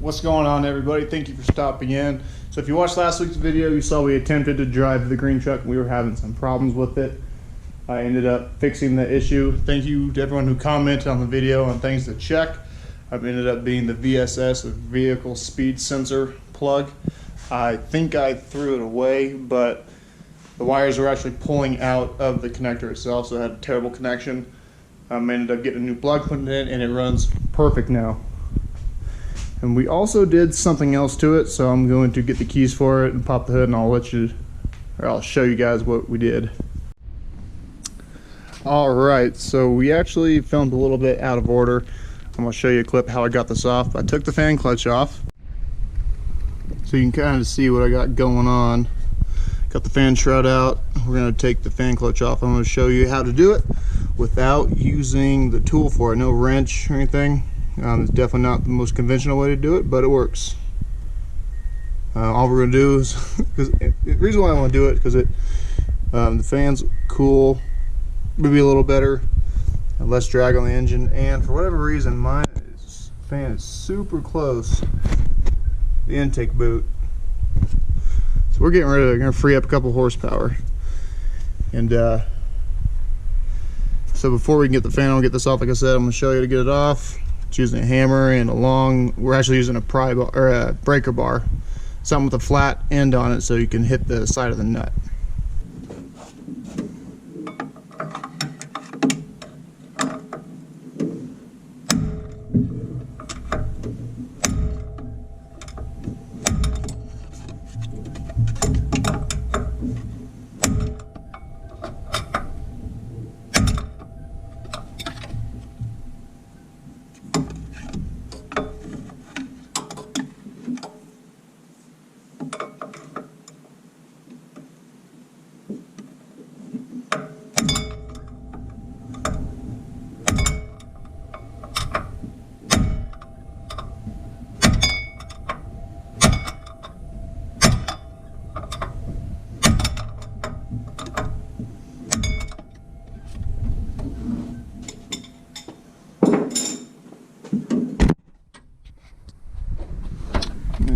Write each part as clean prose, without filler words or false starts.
What's going on, everybody? Thank you for stopping in. So if you watched last week's video, you saw we attempted to drive the green truck. We were having some problems with it. I ended up fixing the issue. Thank you to everyone who commented on the video on things to check. I've ended up being the VSS, or vehicle speed sensor plug. I think I threw it away, but the wires were actually pulling out of the connector itself, so I had a terrible connection. I ended up getting a new plug put in, and it runs perfect now. And we also did something else to it, so I'm going to get the keys for it and pop the hood, and I'll show you guys what we did. Alright, so we actually filmed a little bit out of order. I'm going to show you a clip how I got this off. I took the fan clutch off, so you can kind of see what I got going on. Got the fan shroud out. We're going to take the fan clutch off. I'm going to show you how to do it without using the tool for it. No wrench or anything. It's definitely not the most conventional way to do it, but it works. All we're going to do is, because the reason why I want to do it, because the fan's cool, maybe a little better, less drag on the engine, and for whatever reason, fan is super close to the intake boot. So we're getting ready to going to free up a couple horsepower. And so before we can get the fan on, get this off, like I said, I'm going to show you how to get it off. It's using a hammer and we're actually using a pry bar, or a breaker bar, something with a flat end on it so you can hit the side of the nut.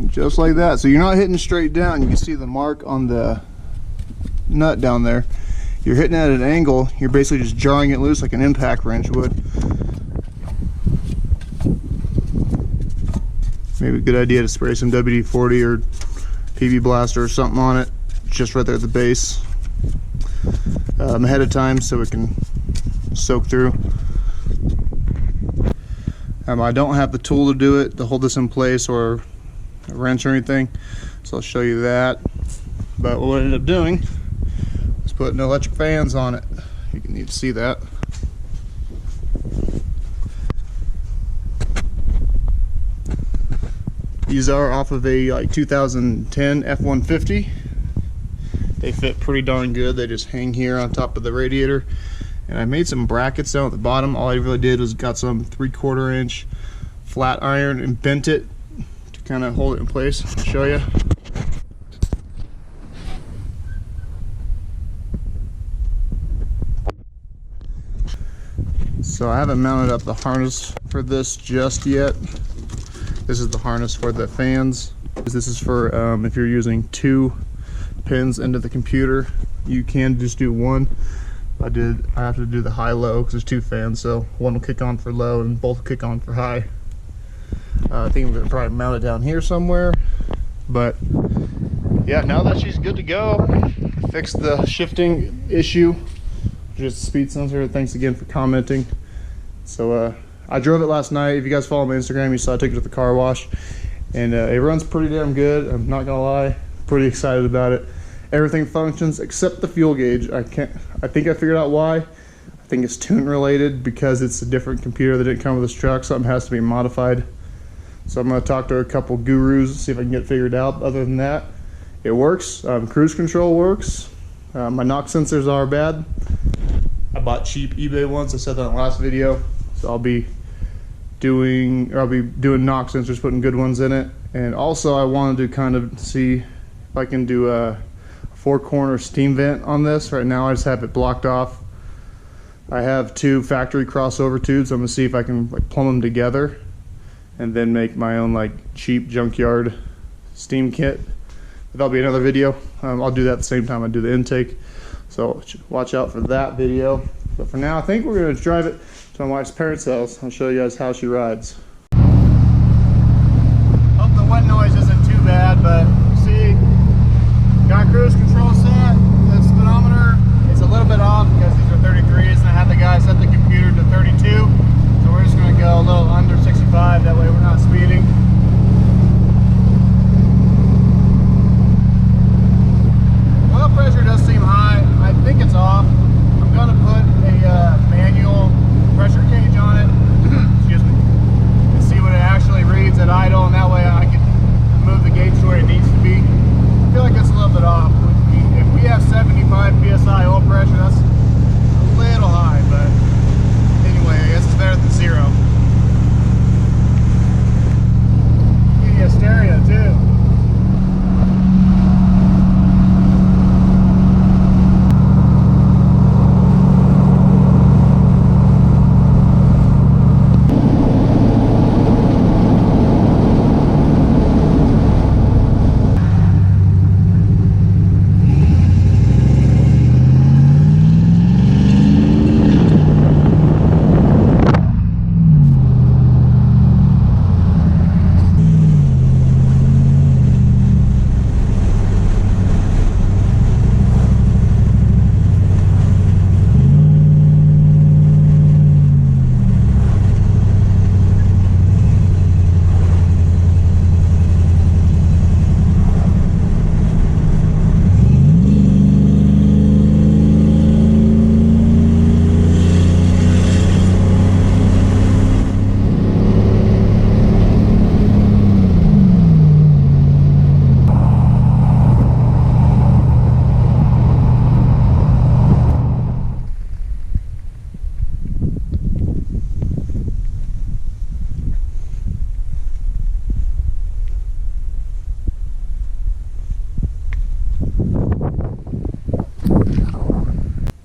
Just like that. So you're not hitting straight down. You can see the mark on the nut down there. You're hitting at an angle. You're basically just jarring it loose like an impact wrench would. Maybe a good idea to spray some WD-40 or PB Blaster or something on it, just right there at the base, ahead of time so it can soak through. I don't have the tool to do it, to hold this in place, or a wrench or anything, so I'll show you that. But what I ended up doing was putting electric fans on it. You can need to see that. These are off of a 2010 F-150. They fit pretty darn good. They just hang here on top of the radiator. And I made some brackets down at the bottom. All I really did was got some 3/4 inch flat iron and bent it to kind of hold it in place. I'll show you. So I haven't mounted up the harness for this just yet. This is the harness for the fans. This is for if you're using 2 pins into the computer. You can just do one. I have to do the high-low because there's 2 fans, so one will kick on for low and both will kick on for high. I think I'm going to probably mount it down here somewhere. But yeah, now that she's good to go, I fixed the shifting issue, just speed sensor. Thanks again for commenting. So I drove it last night. If you guys follow my Instagram, you saw I took it to the car wash, and it runs pretty damn good. I'm not gonna lie, pretty excited about it. Everything functions except the fuel gauge. I think I figured out why. I think it's tune related because it's a different computer that didn't come with this truck. Something has to be modified. So I'm gonna talk to a couple gurus, see if I can get it figured out. Other than that, it works. Cruise control works. My knock sensors are bad. I bought cheap eBay ones. I said that in the last video. So I'll be doing knock sensors, putting good ones in it. And also I wanted to kind of see if I can do a 4-corner steam vent on this. Right now I just have it blocked off. I have 2 factory crossover tubes. I'm gonna see if I can plumb them together and then make my own like cheap junkyard steam kit. That'll be another video. I'll do that at the same time I do the intake, so watch out for that video. But for now, I think we're going to drive it to my wife's parents' house. I'll show you guys how she rides. Hope the wind noise isn't too bad, but see, got cruise control set. The speedometer is a little bit off because these are 33s, and I had the guy set the computer to 32. So we're just going to go a little under 65, that way we're not speeding. Oil pressure does seem high. I think it's off. I'm going to put a manual pressure gauge on it, excuse me, and see what it actually reads at idle, and that way I can move the gauge to where it needs to be. I feel like it's a little bit off. If we have 75 psi oil pressure, that's a little high, but anyway, I guess it's better than zero. Give you a stereo too.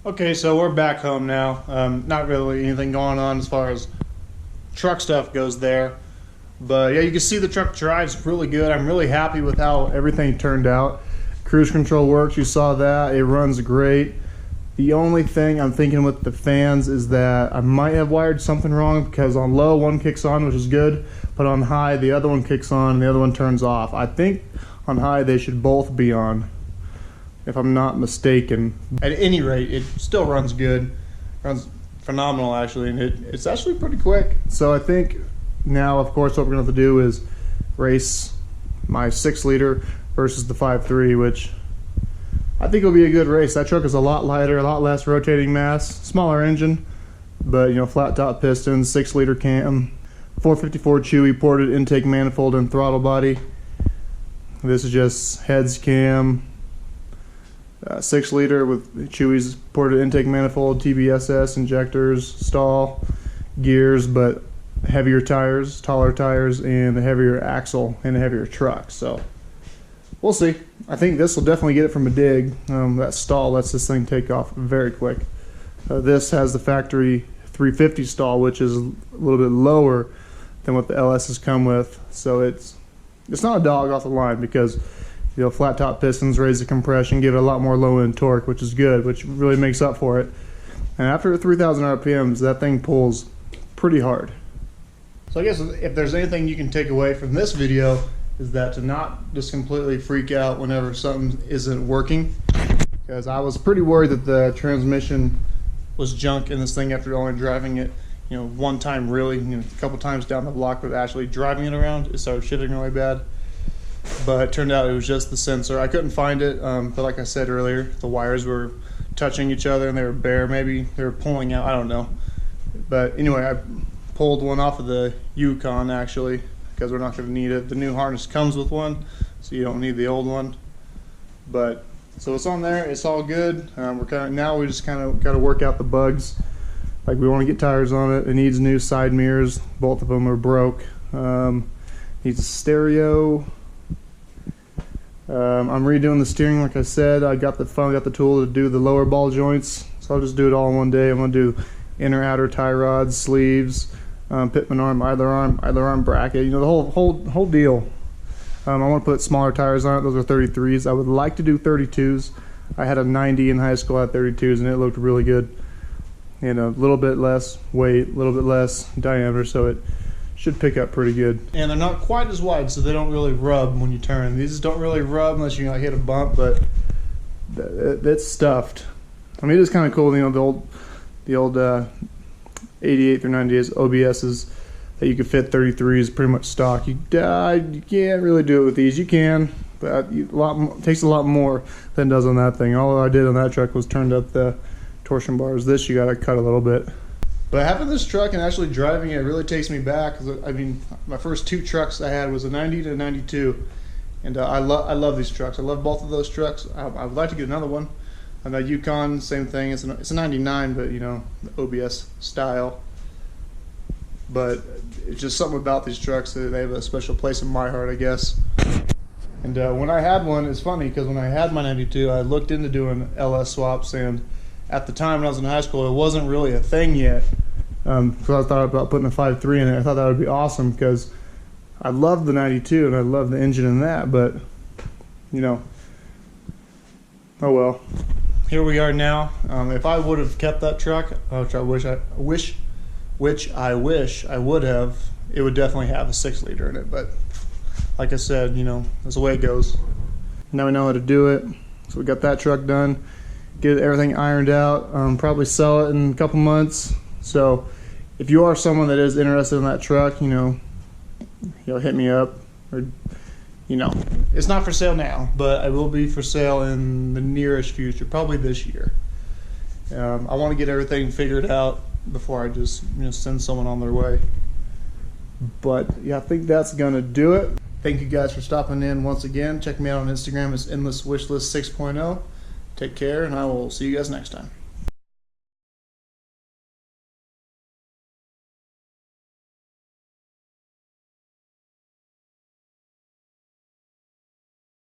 Okay, so we're back home now. Not really anything going on as far as truck stuff goes there. But yeah, you can see the truck drives really good. I'm really happy with how everything turned out. Cruise control works, you saw that. It runs great. The only thing I'm thinking with the fans is that I might have wired something wrong, because on low, one kicks on, which is good, but on high, the other one kicks on and the other one turns off. I think on high, they should both be on, if I'm not mistaken. At any rate, it still runs good. Runs phenomenal, actually, and it's actually pretty quick. So I think now, of course, what we're going to have to do is race my 6-liter versus the 5.3, which I think will be a good race. That truck is a lot lighter, a lot less rotating mass, smaller engine, but you know, flat top pistons, 6-liter cam, 454 Chewy ported intake manifold and throttle body. This is just heads cam. 6-liter with Chewy's ported intake manifold, TBSS injectors, stall, gears, but heavier tires, taller tires, and a heavier axle and a heavier truck. So we'll see. I think this will definitely get it from a dig. That stall lets this thing take off very quick. This has the factory 350 stall, which is a little bit lower than what the LS's come with. So it's not a dog off the line, because you know, flat top pistons raise the compression, give it a lot more low end torque, which is good, which really makes up for it. And after 3,000 RPMs, that thing pulls pretty hard. So I guess if there's anything you can take away from this video, is that to not just completely freak out whenever something isn't working. Because I was pretty worried that the transmission was junk in this thing after only driving it, you know, one time really, you know, a couple times down the block, but actually driving it around, it started shitting really bad. But it turned out it was just the sensor. I couldn't find it, but like I said earlier, the wires were touching each other and they were bare. Maybe they were pulling out, I don't know. But anyway, I pulled one off of the Yukon, actually, because we're not going to need it. The new harness comes with one, so you don't need the old one. But so it's on there, it's all good. We just kind of got to work out the bugs. Like, we want to get tires on it. It needs new side mirrors. Both of them are broke. Needs a stereo. I'm redoing the steering, like I said. I finally got the tool to do the lower ball joints, so I'll just do it all in one day. I'm going to do inner outer tie rods, sleeves, Pitman either arm bracket. You know, the whole deal. I want to put smaller tires on it. Those are 33s. I would like to do 32s. I had a 90 in high school at 32s, and it looked really good. And a little bit less weight, a little bit less diameter, so it should pick up pretty good. And they're not quite as wide, so they don't really rub when you turn. These don't really rub unless you hit a bump, but it's stuffed. I mean, it is kind of cool, you know, the old 88 through 98s OBSs that you could fit 33s pretty much stock. You can't really do it with these. You can, but it takes a lot more than it does on that thing. All I did on that truck was turned up the torsion bars. This you gotta cut a little bit. But having this truck and actually driving it really takes me back. I mean, my first two trucks I had was a 90 to 92, and I love these trucks. I love both of those trucks. I would like to get another one. And the Yukon, same thing. It's a 99, but you know, the OBS style. But it's just something about these trucks that they have a special place in my heart, I guess. And when I had one, it's funny because when I had my 92, I looked into doing LS swaps, and at the time when I was in high school, it wasn't really a thing yet. So I thought about putting a 5.3 in it. I thought that would be awesome because I love the 92 and I love the engine in that, but you know, oh well. Here we are now. If I would have kept that truck, which I wish I would have, it would definitely have a 6-liter in it. But like I said, you know, that's the way it goes. Now we know how to do it. So we got that truck done. Get everything ironed out. Probably sell it in a couple months. So if you are someone that is interested in that truck, you know, hit me up. Or, you know, it's not for sale now, but it will be for sale in the nearest future, probably this year. I want to get everything figured out before I just send someone on their way. But yeah, I think that's gonna do it. Thank you guys for stopping in once again. Check me out on Instagram. It's endlesswishlist 6.0. Take care, and I will see you guys next time.